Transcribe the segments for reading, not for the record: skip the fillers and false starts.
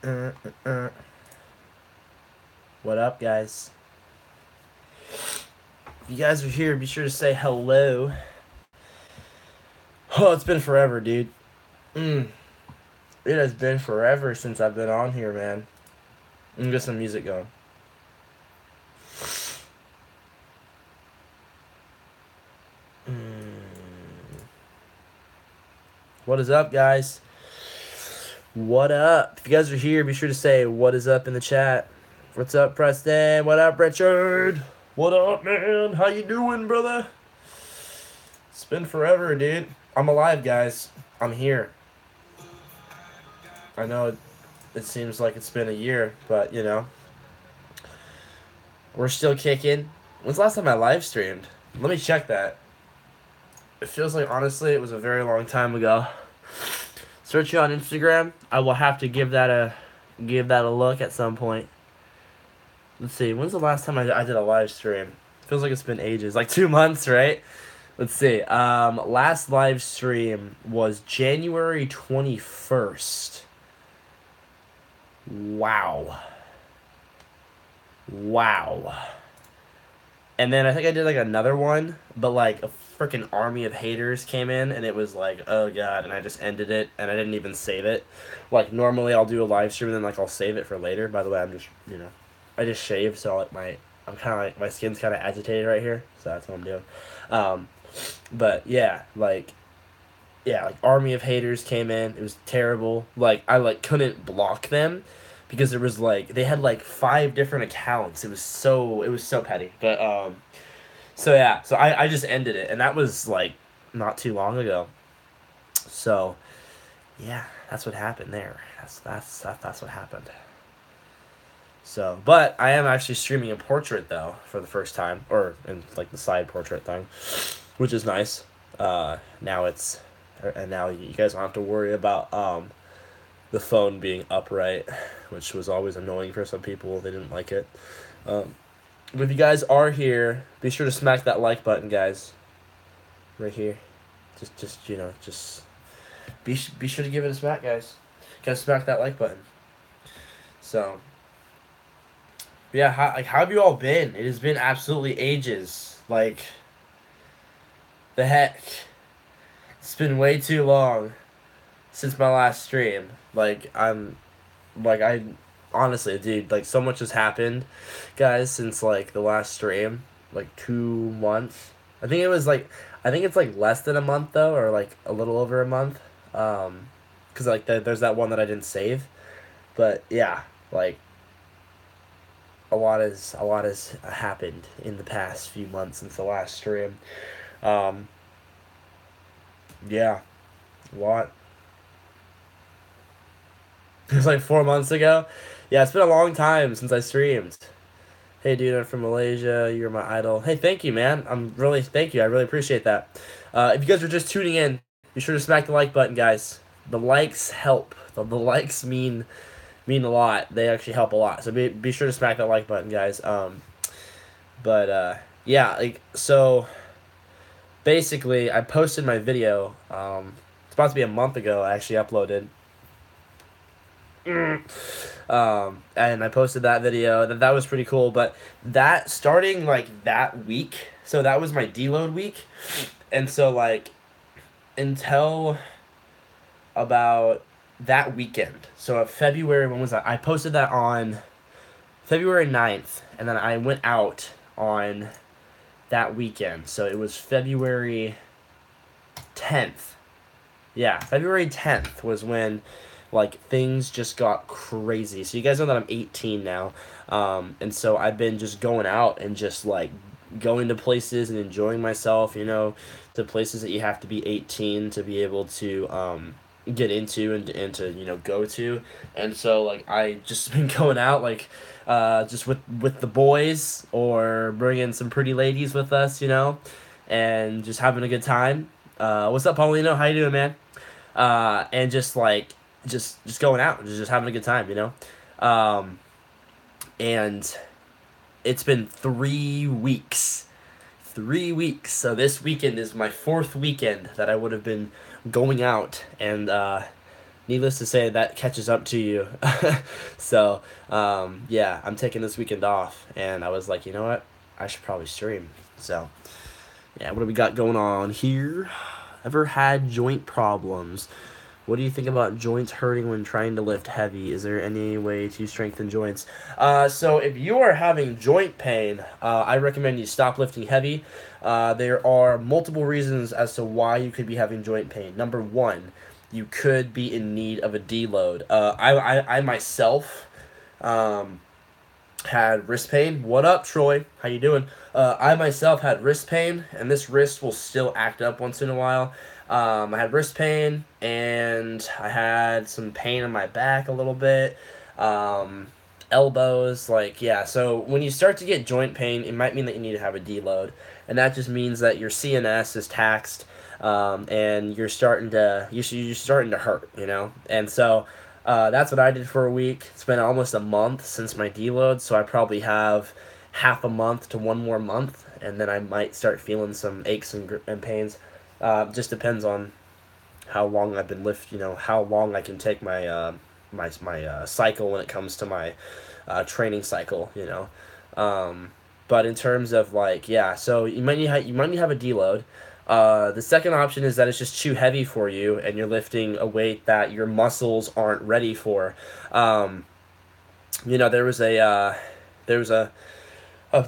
Uh, uh. What up, guys? If you guys are here, be sure to say hello. Oh, it's been forever, dude. Mm. It has been forever since I've been on here, man. Let me get some music going. Mm. What is up, guys? What up? If you guys are here, be sure to say what is up in the chat. What's up, Preston? What up, Richard? What up, man? How you doing, brother? It's been forever, dude. I'm alive, guys. I'm here. I know it seems like it's been a year, but we're still kicking. When's the last time I live streamed? Let me check that. It feels like honestly it was a very long time ago. Search you on Instagram. I will have to give that a look at some point. Let's see. When's the last time I did a live stream? Feels like it's been ages, like 2 months, right? Let's see. Last live stream was January 21st. Wow. Wow. And then I think I did like another one, but like a freaking army of haters came in, and it was like, oh god, and I just ended it, and I didn't even save it. Like normally I'll do a live stream and then like I'll save it for later. By the way, I just shaved, so like I'm kind of like my skin's kind of agitated right here, so that's what I'm doing. Um, but yeah, like army of haters came in. It was terrible. Like I like couldn't block them because there was like they had like five different accounts. It was so petty. But so yeah, so I just ended it, and that was like not too long ago. So yeah, that's what happened there. That's what happened. So, but I am actually streaming a portrait though for the first time, or in like the side portrait thing, which is nice. Now it's and now you guys don't have to worry about the phone being upright, which was always annoying for some people. They didn't like it. Um, but if you guys are here, be sure to smack that like button, guys. Right here. Just be sure to give it a smack, guys. Gotta smack that like button. So, yeah, how have you all been? It has been absolutely ages. Like, the heck. It's been way too long since my last stream. I honestly, dude, like so much has happened, guys, since like the last stream, like 2 months. I think it's like less than a month though, or like a little over a month. Cause like there's that one that I didn't save, but yeah, like a lot has happened in the past few months since the last stream. Um, yeah, a lot. It was like 4 months ago. Yeah, it's been a long time since I streamed. Hey, dude, I'm from Malaysia. You're my idol. Hey, thank you, man. Thank you. I really appreciate that. If you guys are just tuning in, be sure to smack the like button, guys. The likes help. The likes mean a lot. They actually help a lot. So be sure to smack that like button, guys. But yeah, like so. Basically, I posted my video. It's about to be a month ago. I actually uploaded. And I posted that video. That was pretty cool. But that starting like that week, so that was my deload week, and so like until about that weekend. So February, when was that? I posted that on February 9th, and then I went out on that weekend. So it was February 10th. Yeah, February 10th was when like things just got crazy. So you guys know that I'm 18 now. And so I've been just going out and just like going to places and enjoying myself, to places that you have to be 18 to be able to get into and to, go to. And so like I just been going out like just with the boys or bringing some pretty ladies with us, and just having a good time. What's up, Paulino? How you doing, man? And just like just going out and just having a good time, and it's been 3 weeks. 3 weeks. So this weekend is my fourth weekend that I would have been going out, and needless to say, that catches up to you. So, yeah, I'm taking this weekend off, and I was like, you know what? I should probably stream. So, yeah, what do we got going on here? Ever had joint problems? What do you think about joints hurting when trying to lift heavy? Is there any way to strengthen joints? So if you are having joint pain, I recommend you stop lifting heavy. There are multiple reasons as to why you could be having joint pain. Number one, you could be in need of a deload. I myself um, had wrist pain. What up, Troy? How you doing? I myself had wrist pain, and this wrist will still act up once in a while. I had wrist pain, and I had some pain in my back a little bit. Um, Elbows, like, yeah. So when you start to get joint pain, it might mean that you need to have a deload, and that just means that your CNS is taxed, and you're starting to hurt, you know. And so that's what I did for a week. It's been almost a month since my deload, so I probably have half a month to one more month, and then I might start feeling some aches and pains. Just depends on how long I've been how long I can take my cycle when it comes to my training cycle, you know. But in terms of like, yeah, so you might need to have a deload. The second option is that it's just too heavy for you, and you're lifting a weight that your muscles aren't ready for. Um, there was there was a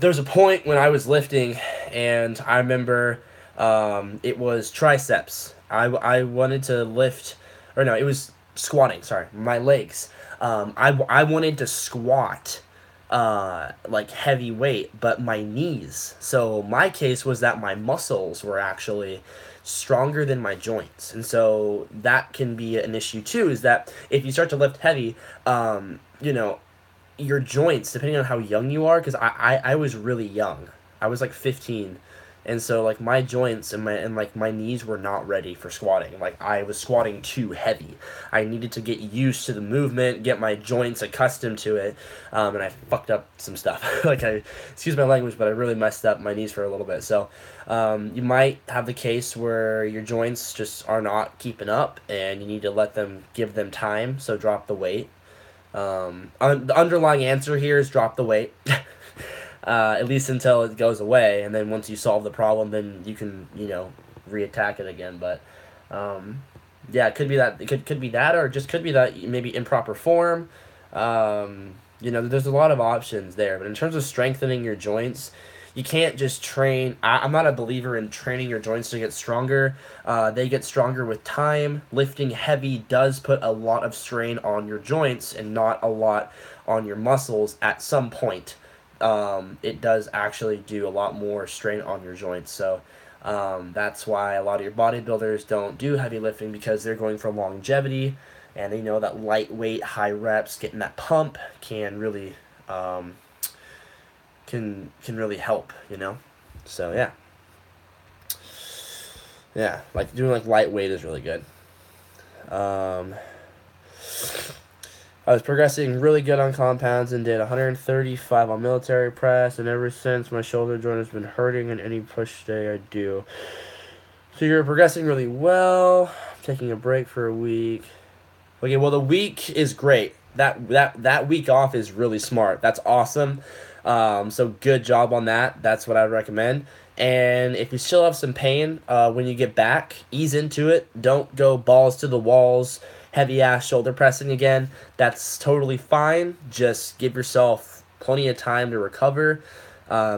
there was a point when I was lifting, and I remember it was triceps. I wanted to lift, or no, it was squatting. Sorry, my legs. I wanted to squat like heavy weight, but my knees. So my case was that my muscles were actually stronger than my joints, and so that can be an issue too. Is that if you start to lift heavy, your joints, depending on how young you are, because I was really young. I was like 15. And so like my joints and my knees were not ready for squatting. Like I was squatting too heavy. I needed to get used to the movement, get my joints accustomed to it, and I fucked up some stuff. Excuse my language, but I really messed up my knees for a little bit. So you might have the case where your joints just are not keeping up, and you need to give them time. So drop the weight. The underlying answer here is drop the weight, at least until it goes away, and then once you solve the problem, then you can reattack it again. But yeah, it could be that could be that, or it just could be that maybe improper form. There's a lot of options there, but in terms of strengthening your joints, you can't just train. I'm not a believer in training your joints to get stronger. They get stronger with time. Lifting heavy does put a lot of strain on your joints and not a lot on your muscles at some point. It does actually do a lot more strain on your joints. So that's why a lot of your bodybuilders don't do heavy lifting, because they're going for longevity, and they know that lightweight, high reps, getting that pump can really can really help, So yeah, like doing like lightweight is really good. I was progressing really good on compounds and did 135 on military press, and ever since my shoulder joint has been hurting in any push day I do. So you're progressing really well. I'm taking a break for a week. Okay, well the week is great. That week off is really smart. That's awesome. So good job on that. That's what I would recommend. And if you still have some pain when you get back, ease into it. Don't go balls to the walls, heavy ass shoulder pressing again. That's totally fine. Just give yourself plenty of time to recover.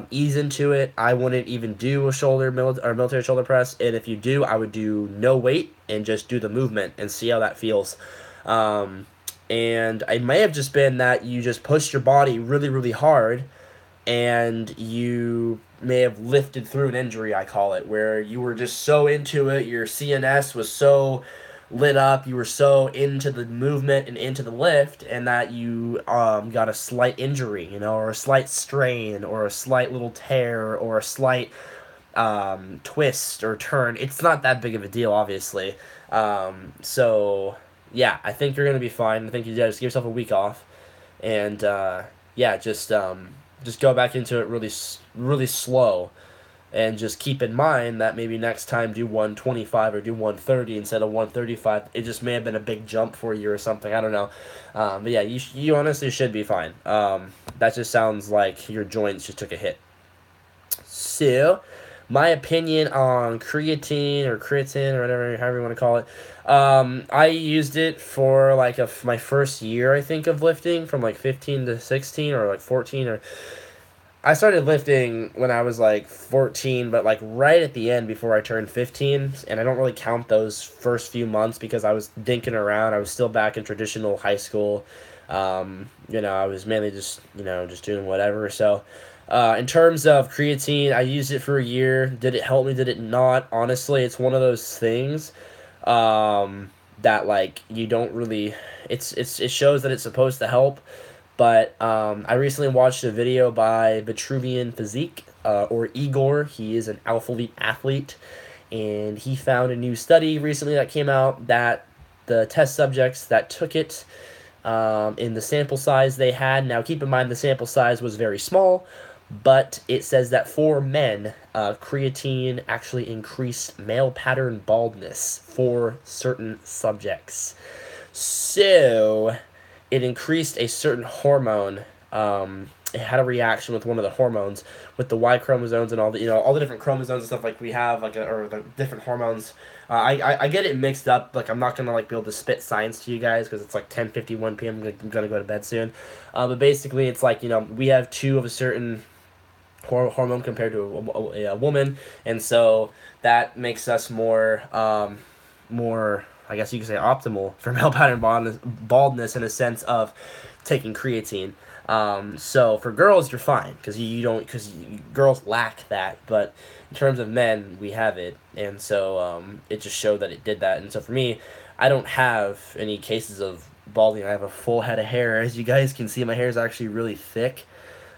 Ease into it. I wouldn't even do a military shoulder press, and if you do, I would do no weight and just do the movement and see how that feels. And it may have just been that you just pushed your body really, really hard, and you may have lifted through an injury, I call it, where you were just so into it, your CNS was so lit up, you were so into the movement and into the lift, and that you got a slight injury, or a slight strain, or a slight little tear, or a slight twist or turn. It's not that big of a deal, obviously. So yeah, I think you're gonna be fine. I think you just give yourself a week off, and yeah, just go back into it really, really slow. And just keep in mind that maybe next time do 125 or do 130 instead of 135. It just may have been a big jump for you or something. I don't know. But yeah, you honestly should be fine. That just sounds like your joints just took a hit. So, my opinion on creatine or creatine or whatever, however you want to call it. I used it for like my first year, I think, of lifting from like 15 to 16 or like 14 or I started lifting when I was like 14, but like right at the end before I turned 15. And I don't really count those first few months because I was dinking around. I was still back in traditional high school. I was mainly just, just doing whatever. So, in terms of creatine, I used it for a year. Did it help me? Did it not? Honestly, it's one of those things that like you don't really. It shows that it's supposed to help, but I recently watched a video by Vitruvian Physique, or Igor. He is an Alphalete athlete, and he found a new study recently that came out that the test subjects that took it in the sample size they had. Now, keep in mind the sample size was very small, but it says that for men, creatine actually increased male pattern baldness for certain subjects. So, it increased a certain hormone. It had a reaction with one of the hormones, with the Y chromosomes and all the all the different chromosomes and stuff like we have or the different hormones. I get it mixed up. Like I'm not gonna like be able to spit science to you guys because it's like 10:51 p.m. I'm gonna go to bed soon. But basically it's like we have two of a certain hormone compared to a woman, and so that makes us more, I guess you could say, optimal for male pattern baldness in a sense of taking creatine. So for girls, you're fine because you don't because girls lack that, but in terms of men, we have it, and so it just showed that it did that. And so for me, I don't have any cases of balding. I have a full head of hair, as you guys can see. My hair is actually really thick.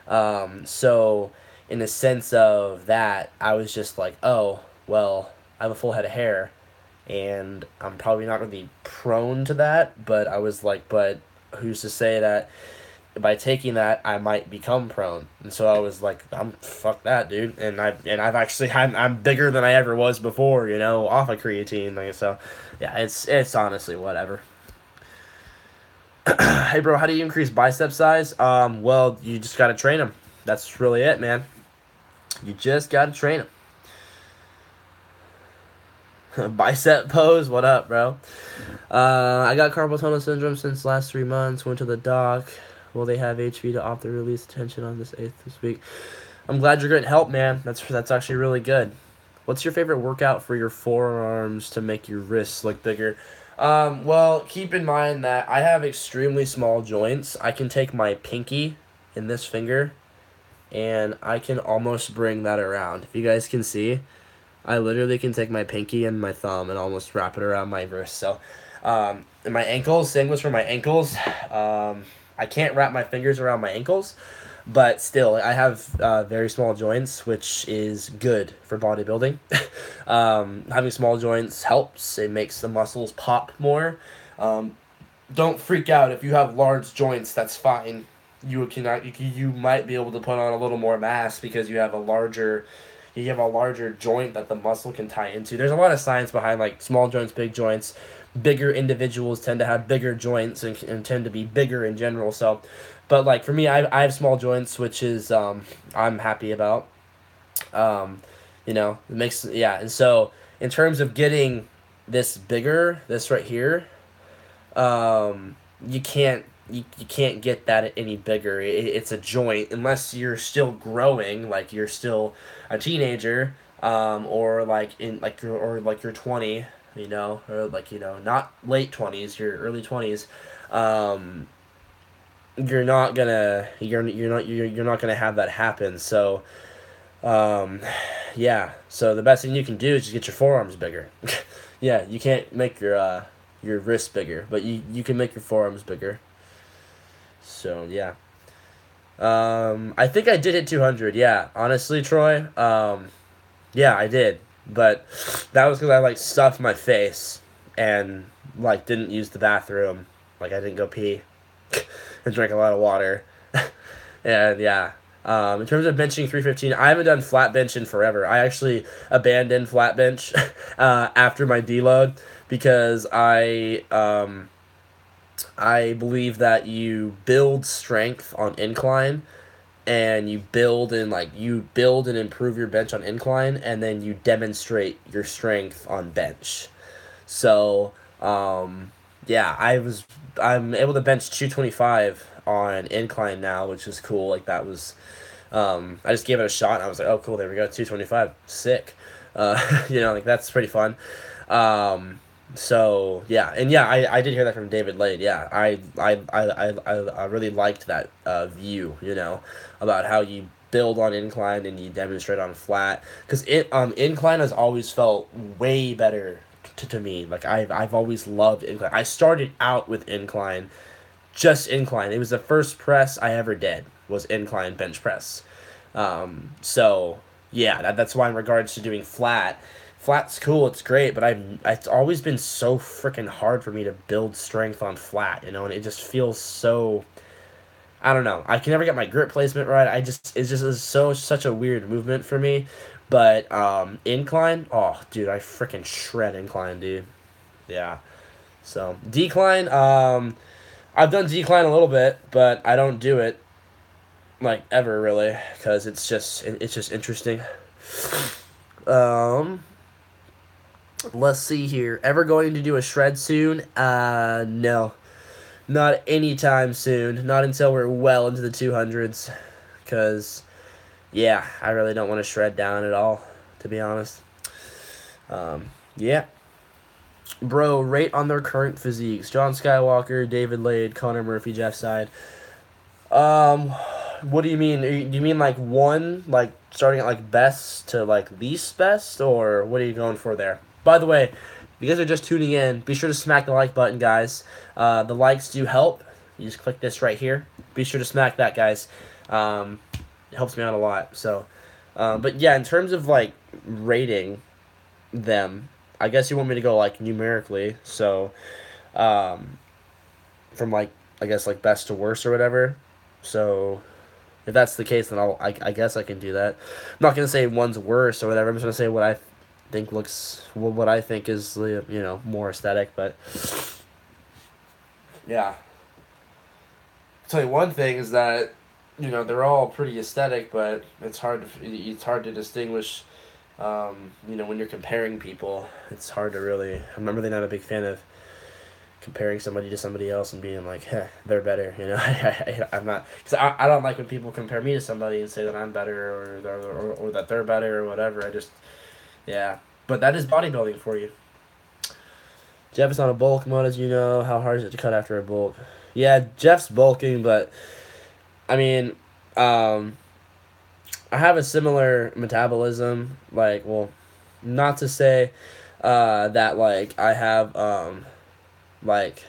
So in the sense of that, I was just like, oh well, I have a full head of hair and I'm probably not going to be prone to that, but I was like, but who's to say that by taking that I might become prone? And so I was like, I'm fuck that, dude. And I've actually I'm bigger than I ever was before, off of creatine. Like so, yeah, it's honestly whatever. Hey, bro, how do you increase bicep size? Well, you just gotta train them. That's really it, man. You just gotta train them. Bicep pose, what up, bro? I got carpal tunnel syndrome since last 3 months. Went to the doc. Will they have HV to opt to release tension on this 8th this week? I'm glad you're getting help, man. That's actually really good. What's your favorite workout for your forearms to make your wrists look bigger? Well, keep in mind that I have extremely small joints. I can take my pinky in this finger, and I can almost bring that around. If you guys can see, I literally can take my pinky and my thumb and almost wrap it around my wrist. So, and my ankles, same goes for my ankles. I can't wrap my fingers around my ankles, but still, I have very small joints, which is good for bodybuilding. Having small joints helps. It makes the muscles pop more. Don't freak out if you have large joints. That's fine. You might be able to put on a little more mass because you have a larger joint that the muscle can tie into. There's a lot of science behind like small joints, big joints. Bigger individuals tend to have bigger joints and tend to be bigger in general. So, but like for me, I have small joints, which is I'm happy about. It makes yeah. And so in terms of getting this bigger, this right here, you can't get that any bigger. It's a joint unless you're still growing, like you're still a teenager, or like you're 20, or like not late 20s, your early 20s. Um, you're not gonna have that happen. So um, yeah. So the best thing you can do is just get your forearms bigger. Yeah, you can't make your wrists bigger, but you can make your forearms bigger. So yeah. I think I did hit 200. Yeah, honestly, Troy. Yeah, I did, but that was because I like stuffed my face and like didn't use the bathroom. Like I didn't go pee and drank a lot of water. And yeah. In terms of benching 315, I haven't done flat bench in forever. I actually abandoned flat bench after my deload because I believe that you build strength on incline, and you build and improve your bench on incline, and then you demonstrate your strength on bench. So yeah, I'm able to bench 225 on incline now, which is cool. Like that was I just gave it a shot and I was like, oh cool, there we go, 225, sick. Like that's pretty fun. So yeah, and yeah, I did hear that from David Lade. Yeah, I really liked that view, about how you build on incline and you demonstrate on flat, because incline has always felt way better to me. Like I've always loved incline. I started out with incline, just incline. It was the first press I ever did was incline bench press. So yeah, that's why in regards to doing flat's cool, it's great, but it's always been so freaking hard for me to build strength on flat, and it just feels so. I don't know. I can never get my grip placement right. It's just such a weird movement for me. But incline, oh dude, I freaking shred incline, dude. Yeah. So decline, I've done decline a little bit, but I don't do it like ever really because it's just interesting. Um, let's see here. Ever going to do a shred soon? No, not anytime soon. Not until we're well into the 200s, because yeah, I really don't want to shred down at all, to be honest. Yeah. Bro, rate on their current physiques. John Skywalker, David Lade, Connor Murphy, Jeff Side. Um, what do you mean? Do you mean like one, like starting at like best to like least best, or what are you going for there? By the way, if you guys are just tuning in, be sure to smack the like button, guys. The likes do help. You just click this right here. Be sure to smack that, guys. It helps me out a lot. So, but yeah, in terms of like rating them, I guess you want me to go like numerically. So, um, from like I guess like best to worst or whatever. So if that's the case, then I guess I can do that. I'm not gonna say one's worse or whatever. I'm just gonna say what I think looks what I think is more aesthetic. But yeah, I'll tell you one thing is that they're all pretty aesthetic, but it's hard to distinguish. When you're comparing people, it's hard to really. I'm really not a big fan of comparing somebody to somebody else and being like, they're better. I'm not, because I don't like when people compare me to somebody and say that I'm better or that they're better or whatever. Yeah. But that is bodybuilding for you. Jeff is on a bulk mode, as you know. How hard is it to cut after a bulk? Yeah, Jeff's bulking, but I mean, I have a similar metabolism. Like, well, not to say that like I have like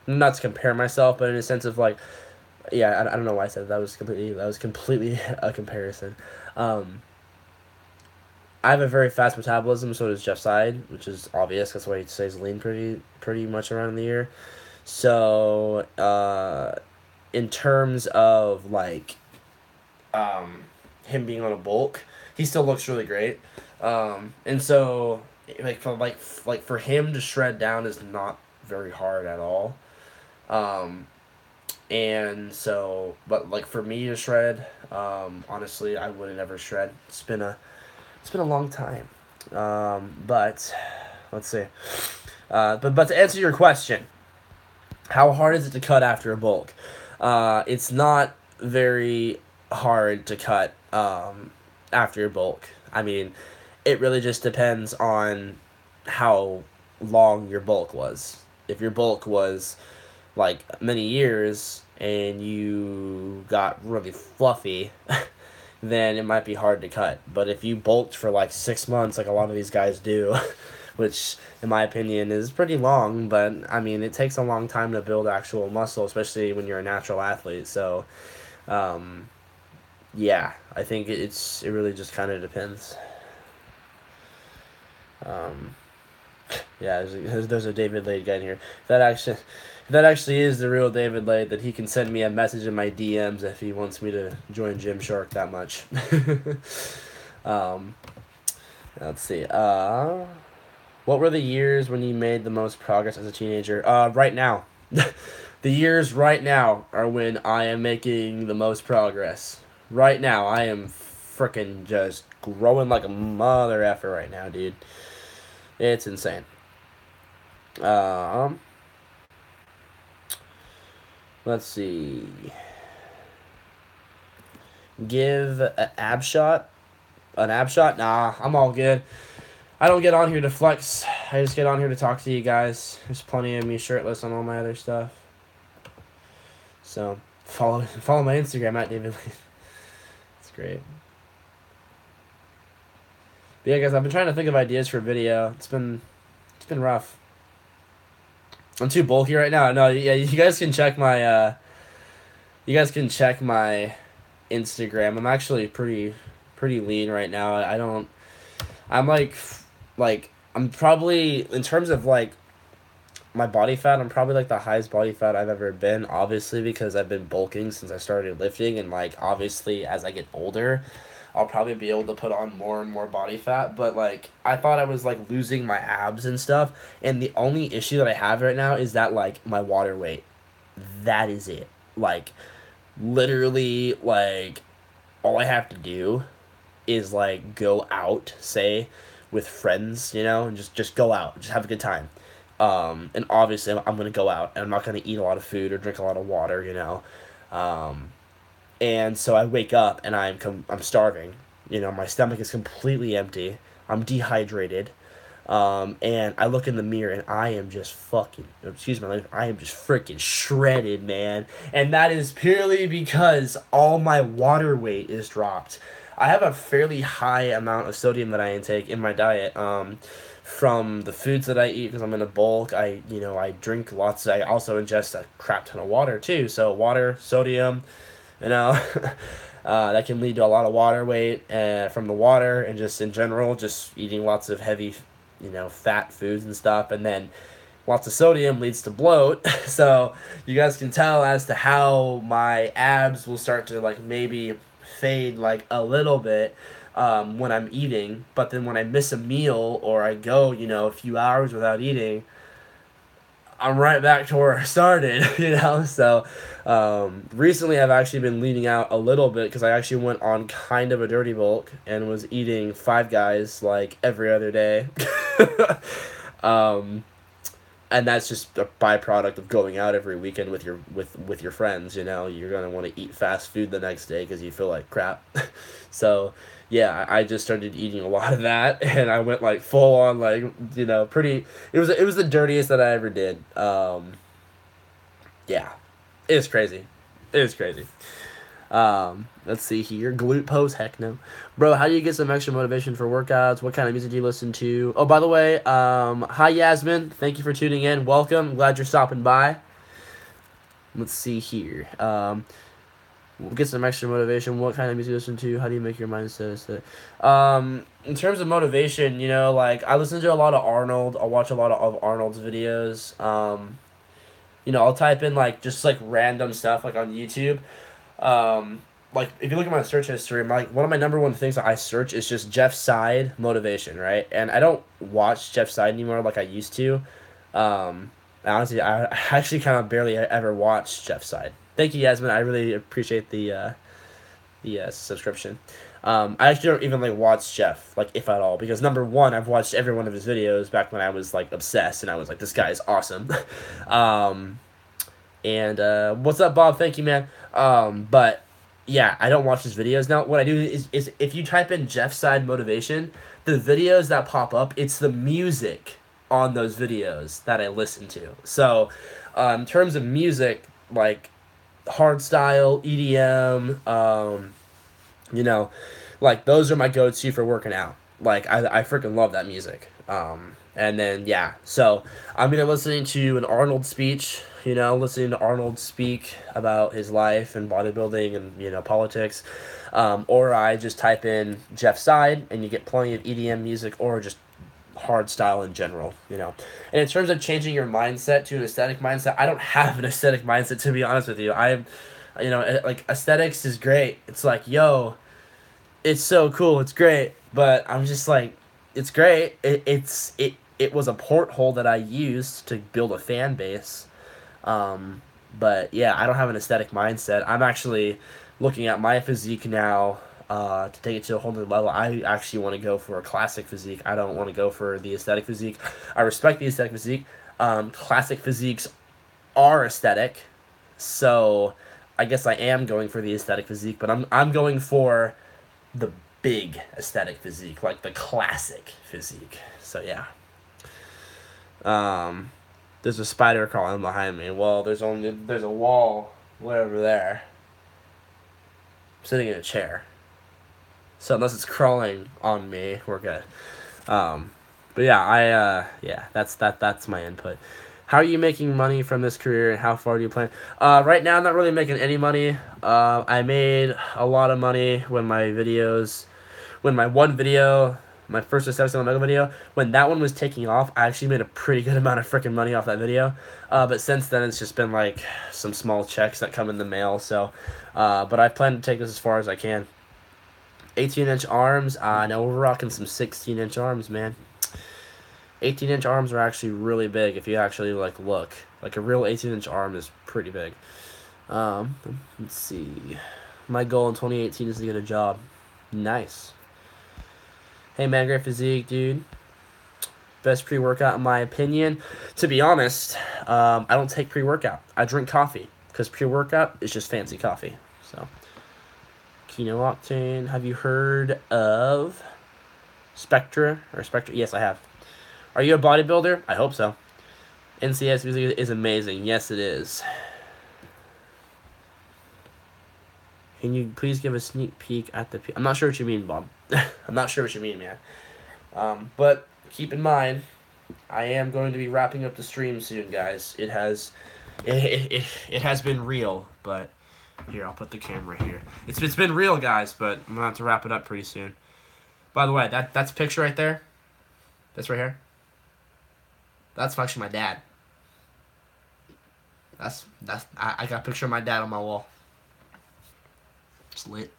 not to compare myself, but in a sense of like, yeah, I don't know why I said that was completely a comparison. Um, I have a very fast metabolism, so does Jeff Side, which is obvious. That's why he stays lean pretty much around the year. So, in terms of like, him being on a bulk, he still looks really great. And so for him to shred down is not very hard at all. Um, and so, but like for me to shred, honestly, I wouldn't ever shred. It's been a long time. But let's see. But to answer your question, how hard is it to cut after a bulk? It's not very hard to cut after a bulk. I mean, it really just depends on how long your bulk was. If your bulk was like many years and you got really fluffy, then it might be hard to cut. But if you bulked for like 6 months, like a lot of these guys do, which in my opinion is pretty long, but I mean, it takes a long time to build actual muscle, especially when you're a natural athlete. So, um, yeah, I think it really just kind of depends. Um, Yeah, there's a David Lade guy in here. If that actually is the real David Lade, then he can send me a message in my DMs if he wants me to join Gymshark that much. um, let's see. What were the years when you made the most progress as a teenager? Right now. The years right now are when I am making the most progress. Right now, I am freaking just growing like a mother effer right now, dude. It's insane. Um, let's see. Give an ab shot. An ab shot? Nah, I'm all good. I don't get on here to flex. I just get on here to talk to you guys. There's plenty of me shirtless on all my other stuff. So follow my Instagram at David Lee. It's great. But yeah, guys, I've been trying to think of ideas for video. It's been rough. I'm too bulky right now. No, yeah, you guys can check my Instagram. I'm actually pretty lean right now. I don't. I'm like I'm probably in terms of like my body fat. I'm probably like the highest body fat I've ever been. Obviously, because I've been bulking since I started lifting, and like obviously as I get older, I'll probably be able to put on more and more body fat. But like I thought I was like losing my abs and stuff, and the only issue that I have right now is that like my water weight. That is it. Like literally like all I have to do is like go out, say, with friends, and just go out, just have a good time. And obviously I'm gonna go out and I'm not gonna eat a lot of food or drink a lot of water. Um, and so I wake up and I'm starving. My stomach is completely empty. I'm dehydrated. And I look in the mirror and I am just fucking, excuse my language, I am just freaking shredded, man. And that is purely because all my water weight is dropped. I have a fairly high amount of sodium that I intake in my diet. From the foods that I eat because I'm in a bulk. I drink lots. I also ingest a crap ton of water too. So water, sodium, you know, that can lead to a lot of water weight from the water and just in general, just eating lots of heavy, fat foods and stuff. And then lots of sodium leads to bloat. So you guys can tell as to how my abs will start to like maybe fade like a little bit when I'm eating. But then when I miss a meal or I go, a few hours without eating, I'm right back to where I started. So recently I've actually been leaning out a little bit because I actually went on kind of a dirty bulk and was eating Five Guys like every other day. um, and that's just a byproduct of going out every weekend with your friends. You're gonna want to eat fast food the next day because you feel like crap. So yeah, I just started eating a lot of that, and I went like full on like pretty. It was the dirtiest that I ever did. Yeah, it was crazy. It was crazy. Let's see here. Glute pose, heck no. Bro, how do you get some extra motivation for workouts? What kind of music do you listen to? Oh, by the way, hi Yasmin. Thank you for tuning in. Welcome. Glad you're stopping by. Let's see here. Get some extra motivation. What kind of music do you listen to? How do you make your mind set? In terms of motivation, like I listen to a lot of Arnold. I'll watch a lot of Arnold's videos. I'll type in like just like random stuff like on YouTube. Like if you look at my search history, one of my number one things that I search is just Jeff Side motivation, right? And I don't watch Jeff Side anymore like I used to. Honestly, I actually kind of barely ever watch Jeff Side. Thank you, Yasmin. I really appreciate the subscription. I actually don't even like watch Jeff, like if at all, because number one, I've watched every one of his videos back when I was like obsessed, and I was like, this guy is awesome. And what's up, Bob? Thank you, man. But yeah, I don't watch his videos now. What I do is if you type in Jeff Side motivation, the videos that pop up, it's the music on those videos that I listen to. So, in terms of music, like hardstyle, EDM, like those are my go-to for working out. Like I freaking love that music. And then yeah, so I'm either listening to an Arnold speech, listening to Arnold speak about his life and bodybuilding and politics, or I just type in Jeff Side and you get plenty of EDM music or just hard style in general, you know. And in terms of changing your mindset to an aesthetic mindset, I don't have an aesthetic mindset, to be honest with you. You know, like, aesthetics is great. It's like, yo, it's so cool, it's great, but I'm just like, it's great. It was a porthole that I used to build a fan base. Um, but yeah, I don't have an aesthetic mindset. I'm actually looking at my physique now, to take it to a whole new level. I actually want to go for a classic physique. I don't want to go for the aesthetic physique. I respect the aesthetic physique. Classic physiques are aesthetic, so I guess I am going for the aesthetic physique. But I'm going for the big aesthetic physique, like the classic physique. So yeah. Um, there's a spider crawling behind me. Well, there's a wall way over there. I'm sitting in a chair. So unless it's crawling on me, we're good. But yeah, that's my input. How are you making money from this career, and how far do you plan? Right now, I'm not really making any money. I made a lot of money when my one video, my first or second Mega video, when that one was taking off, I actually made a pretty good amount of freaking money off that video. But since then, it's just been like some small checks that come in the mail. So, but I plan to take this as far as I can. 18-inch arms. Now we're rocking some 16-inch arms, man. 18-inch arms are actually really big if you actually like look. Like a real 18-inch arm is pretty big. Let's see. My goal in 2018 is to get a job. Nice. Hey man, great physique, dude. Best pre-workout in my opinion. To be honest, I don't take pre-workout. I drink coffee because pre-workout is just fancy coffee. So, Kino Octane. Have you heard of Spectra or Spectra? Yes, I have. Are you a bodybuilder? I hope so. NCS music is amazing. Yes, it is. Can you please give a sneak peek at the... I'm not sure what you mean, Bob. I'm not sure what you mean, man. But keep in mind, I am going to be wrapping up the stream soon, guys. It has been real, but here, I'll put the camera here. It's been real, guys, but I'm going to have to wrap it up pretty soon. By the way, that's a picture right there. That's right here. That's actually my dad. I got a picture of my dad on my wall. It's lit.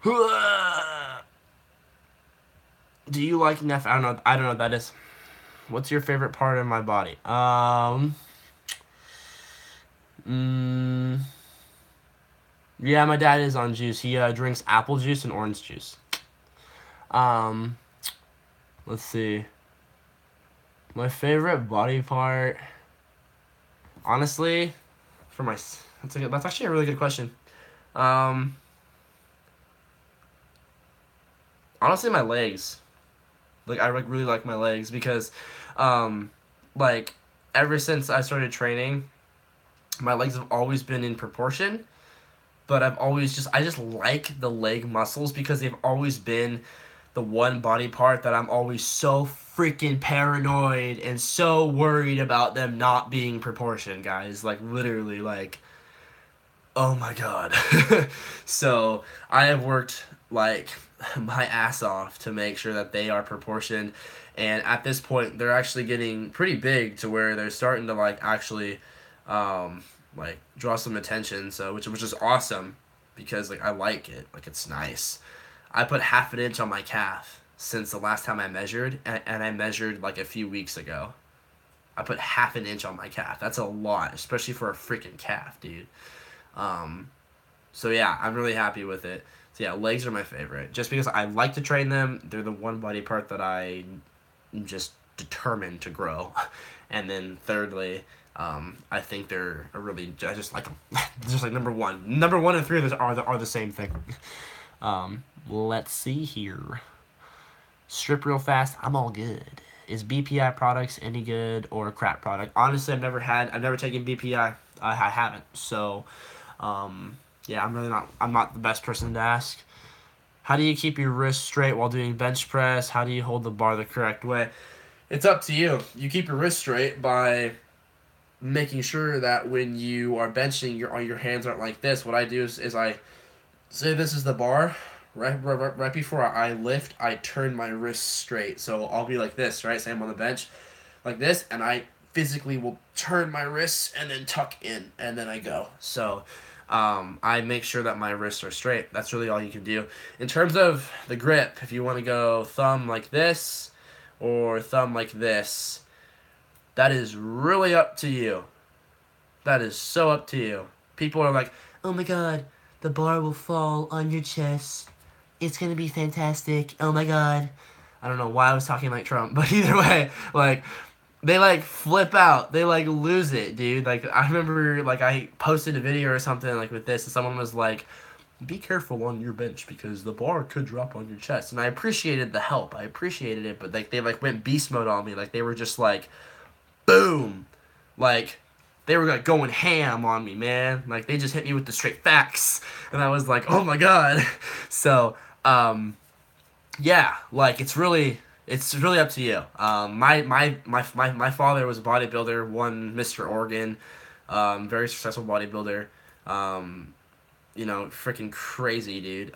Do you like Neff? I don't know what that is. What's your favorite part of my body? Yeah, my dad is on juice. He drinks apple juice and orange juice. Let's see. My favorite body part, honestly, that's actually a really good question. Honestly, my legs. Like, I really like my legs because, like, ever since I started training, my legs have always been in proportion, but I just like the leg muscles because they've always been the one body part that I'm always so freaking paranoid and so worried about them not being proportioned, guys. Like, literally, like, oh my god. So, I have worked, like, my ass off to make sure that they are proportioned, and at this point, they're actually getting pretty big to where they're starting to, like, actually, like, draw some attention, so, which is awesome, because, like, I like it. Like, it's nice. I put half an inch on my calf since the last time I measured, and I measured like a few weeks ago. I put half an inch on my calf. That's a lot, especially for a freaking calf, dude. So yeah, I'm really happy with it. So yeah, legs are my favorite. Just because I like to train them, they're the one body part that I'm just determined to grow. And then thirdly, I think they're I just like them. Just like number one and three are the same thing. Let's see here. Strip real fast. I'm all good. Is BPI products any good or a crap product? Honestly, I've never taken BPI. I haven't. So, yeah, I'm not the best person to ask. How do you keep your wrist straight while doing bench press? How do you hold the bar the correct way? It's up to you. You keep your wrist straight by making sure that when you are benching, your hands aren't like this. What I do is I say this is the bar, right before I lift, I turn my wrists straight. So I'll be like this, right? Say I'm on the bench, like this, and I physically will turn my wrists and then tuck in, and then I go. So I make sure that my wrists are straight. That's really all you can do. In terms of the grip, if you want to go thumb like this or thumb like this, that is really up to you. That is so up to you. People are like, oh my god, the bar will fall on your chest. It's gonna be fantastic. Oh my god. I don't know why I was talking like Trump, but either way, like, they like flip out. They like lose it, dude. Like, I remember, like, I posted a video or something like with this, and someone was like, be careful on your bench because the bar could drop on your chest. And I appreciated the help. I appreciated it, but like they like went beast mode on me. Like they were just like, boom, like they were like going ham on me, man. Like they just hit me with the straight facts, and I was like, oh my god. So, yeah, like it's really up to you. My father was a bodybuilder, won Mr. Oregon, very successful bodybuilder. Um, freaking crazy, dude.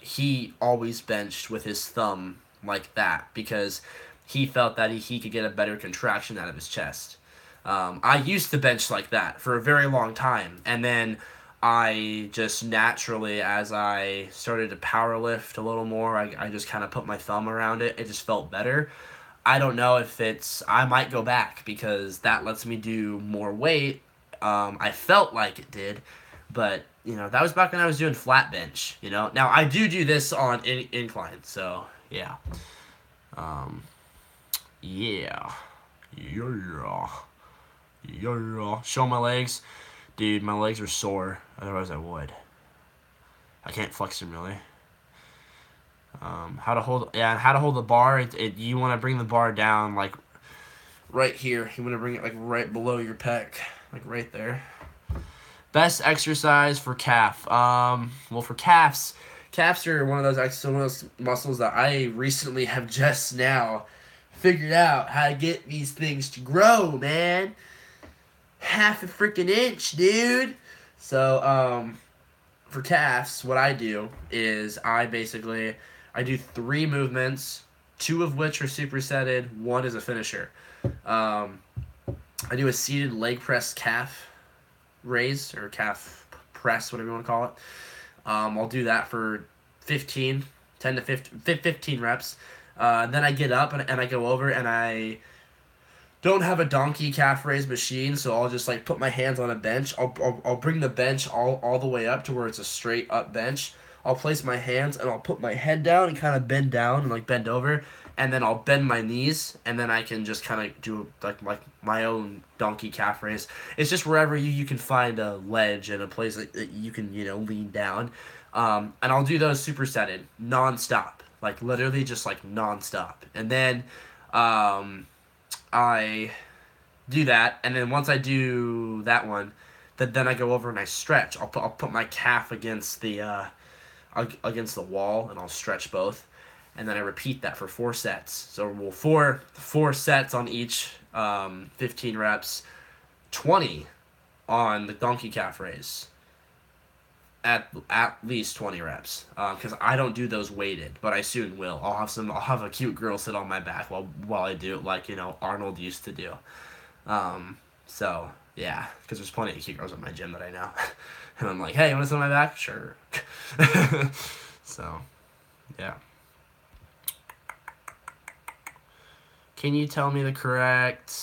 He always benched with his thumb like that because he felt that he could get a better contraction out of his chest. I used to bench like that for a very long time, and then I just naturally, as I started to power lift a little more, I just kind of put my thumb around it. It just felt better. I don't know if I might go back because that lets me do more weight. I felt like it did, but that was back when I was doing flat bench. Now I do this on incline, so yeah, um, yeah, yeah, yeah. Show my legs, dude. My legs are sore. Otherwise, I would. I can't flex them really. How to hold the bar. You want to bring the bar down like right here. You want to bring it like right below your pec, like right there. Best exercise for calf. Well, for calves are one of those muscles that I recently have just now figured out how to get these things to grow, man. Half a freaking inch, dude. So, for calves, what I do is I do 3 movements, 2 of which are supersetted, 1 is a finisher. Um, I do a seated leg press calf raise or calf press, whatever you want to call it. I'll do that for 10 to 15 reps. Then I get up and I go over and I don't have a donkey calf raise machine, so I'll just like put my hands on a bench. I'll bring the bench all the way up to where it's a straight up bench. I'll place my hands and I'll put my head down and kind of bend down and like bend over, and then I'll bend my knees, and then I can just kind of do like my own donkey calf raise. It's just wherever you can find a ledge and a place that you can lean down, and I'll do those supersetted non-stop, like literally just like non-stop, and then I do that, and then once I do that one, then I go over and I stretch. I'll put my calf against the wall, and I'll stretch both, and then I repeat that for 4 sets. So we'll four sets on each, 15 reps, 20 on the donkey calf raise. At least 20 reps, because I don't do those weighted, but I soon will. I'll have a cute girl sit on my back while I do it, like Arnold used to do. So yeah, because there's plenty of cute girls at my gym that I know, and I'm like, hey, you want to sit on my back? Sure. So yeah. Can you tell me the correct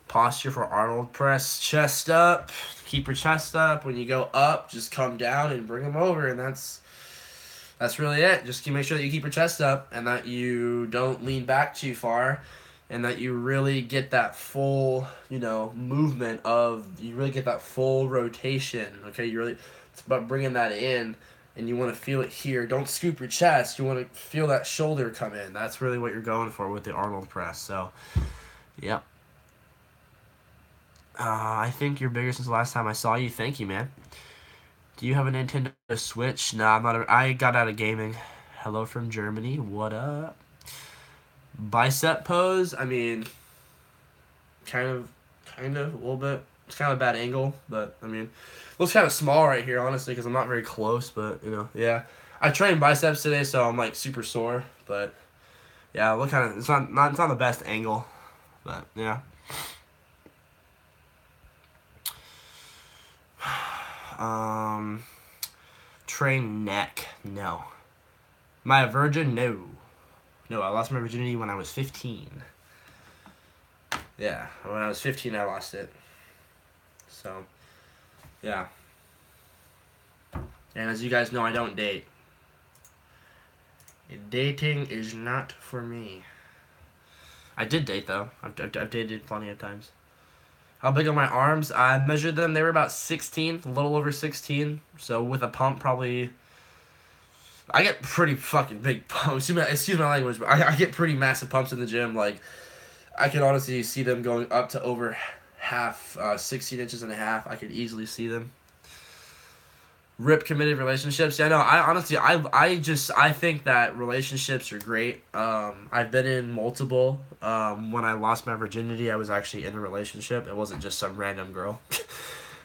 posture for Arnold press? Chest up. Keep your chest up. When you go up, just come down and bring them over, and that's really it. Just make sure that you keep your chest up and that you don't lean back too far, and that you really get that full, movement you really get that full rotation. Okay, it's about bringing that in, and you want to feel it here. Don't scoop your chest. You want to feel that shoulder come in. That's really what you're going for with the Arnold press. So, yep. I think you're bigger since the last time I saw you. Thank you, man. Do you have a Nintendo Switch? Nah, I'm not. I got out of gaming. Hello from Germany. What up? Bicep pose? I mean, kind of, a little bit. It's kind of a bad angle, but I mean, it looks kind of small right here, honestly, because I'm not very close. But yeah. I trained biceps today, so I'm like super sore. But yeah, look kind of. It's not the best angle, but yeah. Um, train neck. No. Am I a virgin? No. No, I lost my virginity when I was 15. Yeah, when I was 15, I lost it. So, yeah. And as you guys know, I don't date. Dating is not for me. I did date, though. I've dated plenty of times. How big are my arms? I measured them. They were about 16, a little over 16. So with a pump, probably... I get pretty fucking big pumps. Excuse my language, but I get pretty massive pumps in the gym. Like, I can honestly see them going up to over half, 16 inches and a half. I could easily see them. Rip committed relationships. Yeah, no, I think that relationships are great. I've been in multiple. When I lost my virginity, I was actually in a relationship. It wasn't just some random girl.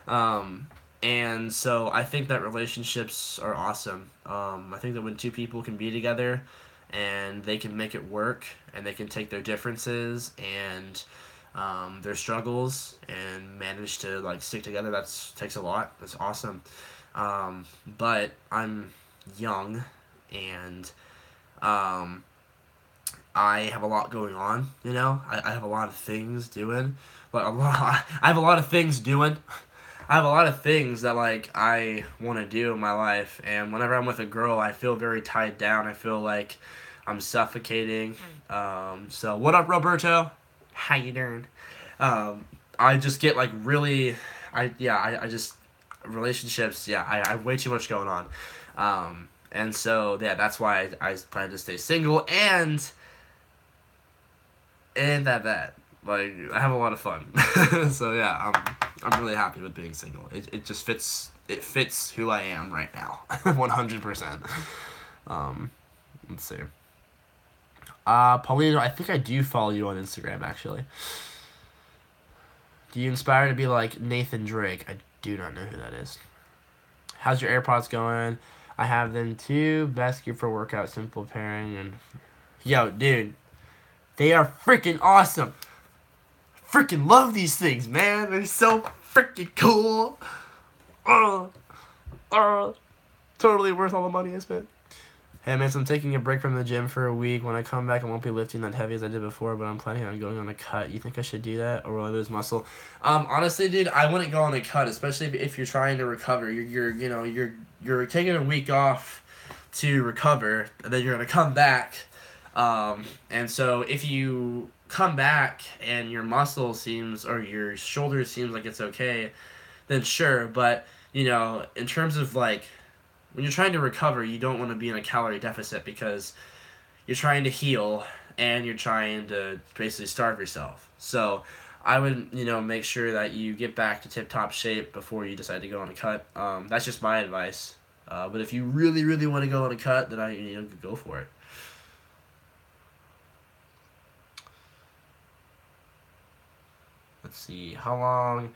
um, and so I think that relationships are awesome. I think that when two people can be together and they can make it work and they can take their differences and their struggles and manage to like stick together, takes a lot. That's awesome. But I'm young and I have a lot going on, I have a lot of things doing, but I have a lot of things doing. I have a lot of things that like I want to do in my life, and whenever I'm with a girl, I feel very tied down. I feel like I'm suffocating. So what up, Roberto? How you doing? I just get like really, I just relationships. Yeah, I have way too much going on, and so yeah, that's why I plan to stay single and that. Like I have a lot of fun, so yeah, I'm really happy with being single. It just fits. It fits who I am right now, 100%. Let's see. Paulino, I think I do follow you on Instagram actually. Do you inspire to be like Nathan Drake? I do not know who that is. How's your AirPods going? I have them too. Best gear for workout, simple pairing, and yo, dude, they are freaking awesome. Freaking love these things, man. They're so freaking cool. Oh, totally worth all the money I spent. Hey man, so I'm taking a break from the gym for a week. When I come back, I won't be lifting that heavy as I did before, but I'm planning on going on a cut. You think I should do that, or will I lose muscle? Honestly, dude, I wouldn't go on a cut, especially if you're trying to recover. You're taking a week off to recover, and then you're gonna come back. And so if you come back and your muscle seems or your shoulder seems like it's okay, then sure. But in terms of like when you're trying to recover, you don't want to be in a calorie deficit because you're trying to heal and you're trying to basically starve yourself. So I would, make sure that you get back to tip-top shape before you decide to go on a cut. That's just my advice. But if you really, really want to go on a cut, then go for it. Let's see. How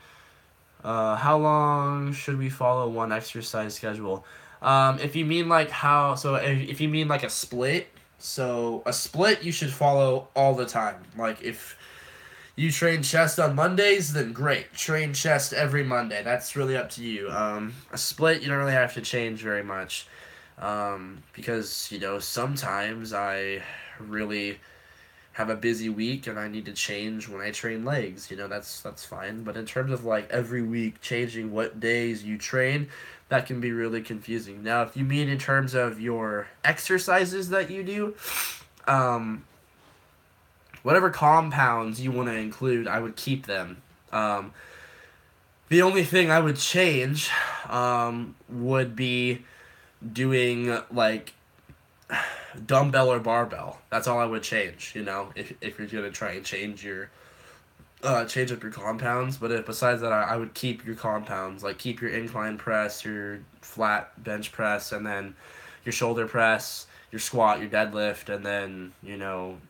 long should we follow one exercise schedule? If you mean like if you mean like a split, so a split you should follow all the time. Like if you train chest on Mondays, then great. Train chest every Monday. That's really up to you. A split, you don't really have to change very much. Because, sometimes I really have a busy week and I need to change when I train legs. That's fine. But in terms of like every week changing what days you train, that can be really confusing. Now, if you mean in terms of your exercises that you do, whatever compounds you want to include, I would keep them. The only thing I would change would be doing like dumbbell or barbell. That's all I would change. If you're gonna try and change up your compounds. But besides that, I would keep your compounds. Like keep your incline press, your flat bench press, and then your shoulder press, your squat, your deadlift, and then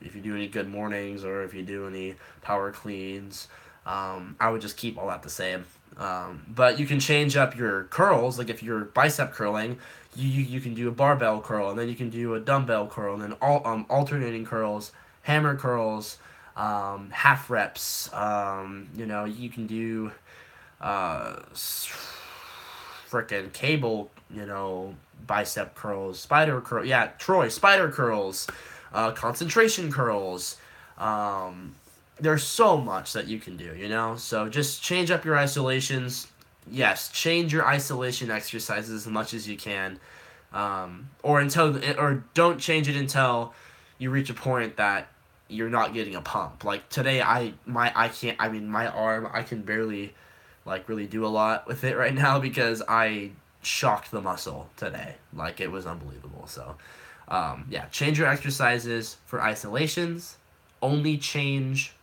if you do any good mornings or if you do any power cleans, I would just keep all that the same. But you can change up your curls. Like if you're bicep curling, you can do a barbell curl, and then you can do a dumbbell curl, and then alternating curls, hammer curls, half reps. You can do frickin' cable, bicep curls, spider curl. Yeah, Troy, spider curls, concentration curls. There's so much that you can do. So just change up your isolations. Yes, change your isolation exercises as much as you can, or don't change it until you reach a point that you're not getting a pump. Like today, I can't. I mean, my arm, I can barely, like, really do a lot with it right now because I shocked the muscle today. Like it was unbelievable. So, yeah, change your exercises for isolations. Only change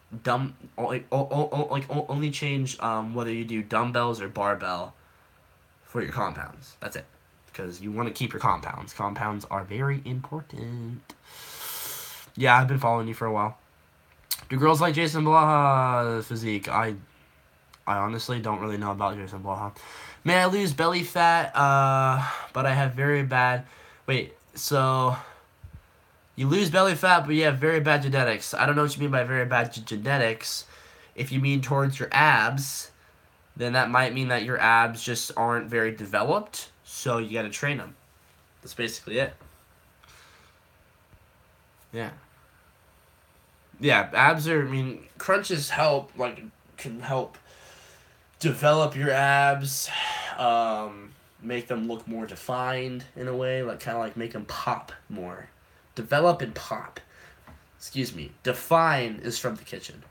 only change whether you do dumbbells or barbell for your compounds. That's it, because you want to keep your compounds. Compounds are very important. Yeah, I've been following you for a while. Do girls like Jason Blaha's physique? I honestly don't really know about Jason Blaha. May I lose belly fat? But I have very bad. Wait, so you lose belly fat, but you have very bad genetics. I don't know what you mean by very bad genetics. If you mean towards your abs, then that might mean that your abs just aren't very developed, so you gotta train them. That's basically it. Yeah. Yeah, abs are, crunches can help develop your abs, make them look more defined in a way, like kind of like make them pop more. Develop and pop. Excuse me. Define is from the kitchen.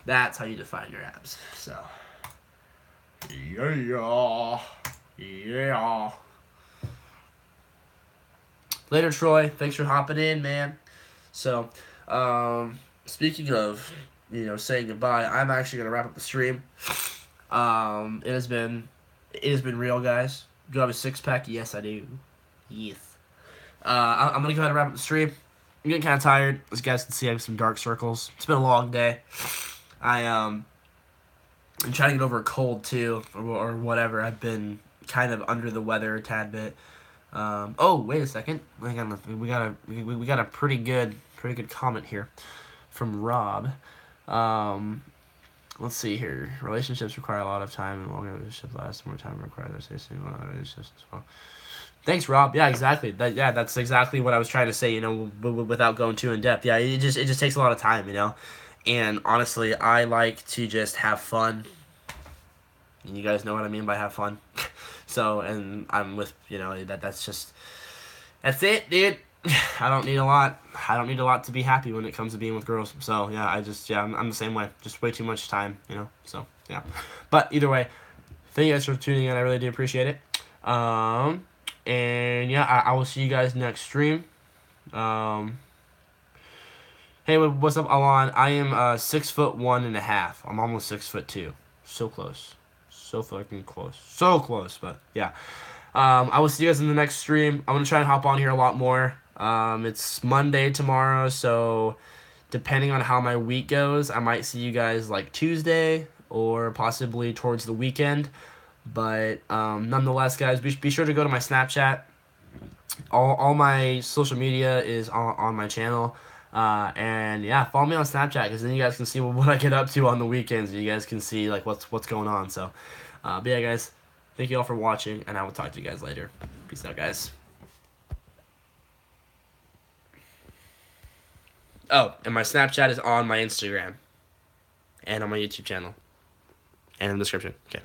That's how you define your abs. So, yeah. Yeah. Later, Troy. Thanks for hopping in, man. So, speaking of, saying goodbye, I'm actually gonna wrap up the stream. It has been real, guys. Do I have a six pack? Yes, I do. Yes. I'm gonna go ahead and wrap up the stream. I'm getting kind of tired. As you guys can see, I have some dark circles. It's been a long day. I'm trying to get over a cold too, or whatever. I've been kind of under the weather a tad bit. Oh, wait a second. We got a pretty good comment here from Rob. Let's see here. Relationships require a lot of time, and longer relationships last more time require their relationships as well. Thanks, Rob. Yeah, exactly. That's exactly what I was trying to say. Without going too in depth. Yeah, it just takes a lot of time. And honestly, I like to just have fun. And you guys know what I mean by have fun. So, and I'm with, that's it, dude. I don't need a lot. I don't need a lot to be happy when it comes to being with girls. So, yeah, I'm the same way. Just way too much time, So, yeah. But either way, thank you guys for tuning in. I really do appreciate it. And yeah, I will see you guys next stream. Hey, what's up, Alon? I am 6'1.5". I'm almost 6'2". So close. So fucking close. So close, but yeah. I will see you guys in the next stream. I'm gonna try and hop on here a lot more. It's Monday tomorrow, so depending on how my week goes, I might see you guys like Tuesday or possibly towards the weekend. But nonetheless, guys, be sure to go to my Snapchat. All my social media is on my channel. And yeah, follow me on Snapchat, because then you guys can see what I get up to on the weekends. You guys can see like what's going on. So, but yeah, guys, thank you all for watching, and I will talk to you guys later. Peace out, guys. Oh, and my Snapchat is on my Instagram and on my YouTube channel and in the description. Okay.